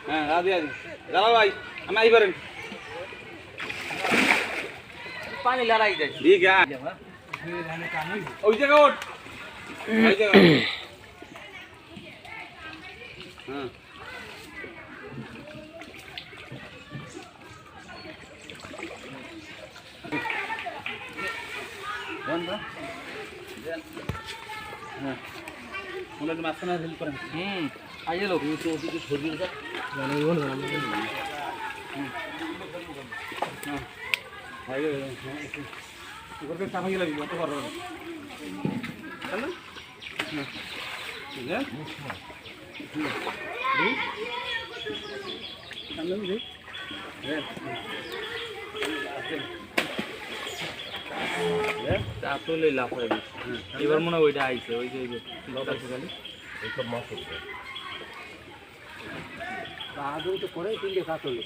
হ্যাঁ রাজি আছি দাদা ভাই আমি আইবারেন পানি লড়াই যায় ঠিক আছে ওই জায়গা ওঠ ওই জায়গা হ্যাঁ হ্যাঁ ওনার মাঝখানে হেল্প করেন আইয়ে লোক তো ওদিকে সরিয়ে যা মানে ওন হ্যাঁ আইয়ে ওকে সামনে গেলে কত বড় হবে চল না ঠিক আছে সামনে দিই হ্যাঁ আসলে লাফাই এবার মনে হয় ওইটা আইছে ওই যে খালি এইসব মাছ হচ্ছে আদৌ তো করে তিনটে কাজ হলো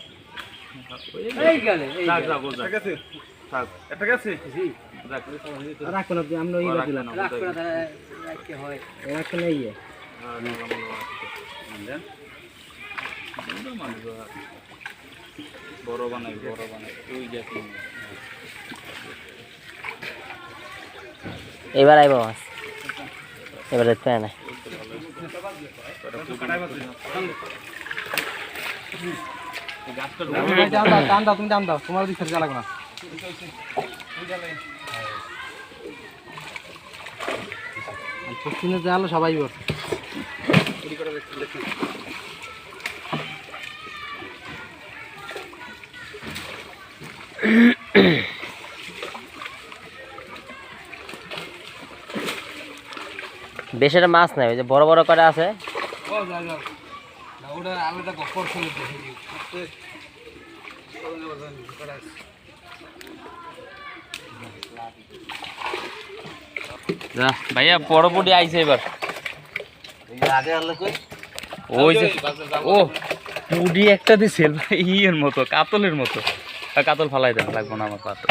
এই গেলে এই ঠিক আছে থাক এটা গেছে জি রাখুন আপনি আমরা ওই দিলাম রাখুন রাখতে হয় রাখুন এই বড় বানাই ওই দেখুন এবার আইব মাছ এবার দেখতে না তুমি দাম দাও তোমার দিক থেকে লাগবে না পশ্চিমে জাল সবাই বল বেশি মাছ নাই ওই যে বড় বড় করে আছে ভাইয়া বড় পুটি আইছে এবার ওই যে ও পুটি একটা দিছিল ইয়ের মতো কাতলের মতো কাতল ফালাই দেন লাগবো না আমার কাতল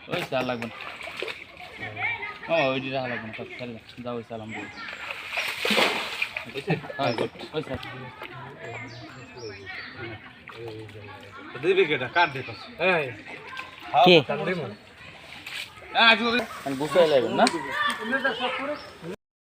ওই চাল লাগবে না ও ওইটি রাখা লাগবে না যাও ওই চাল আমি দিবি কেটা কাট দেখো কি বুঝতে লাগবে না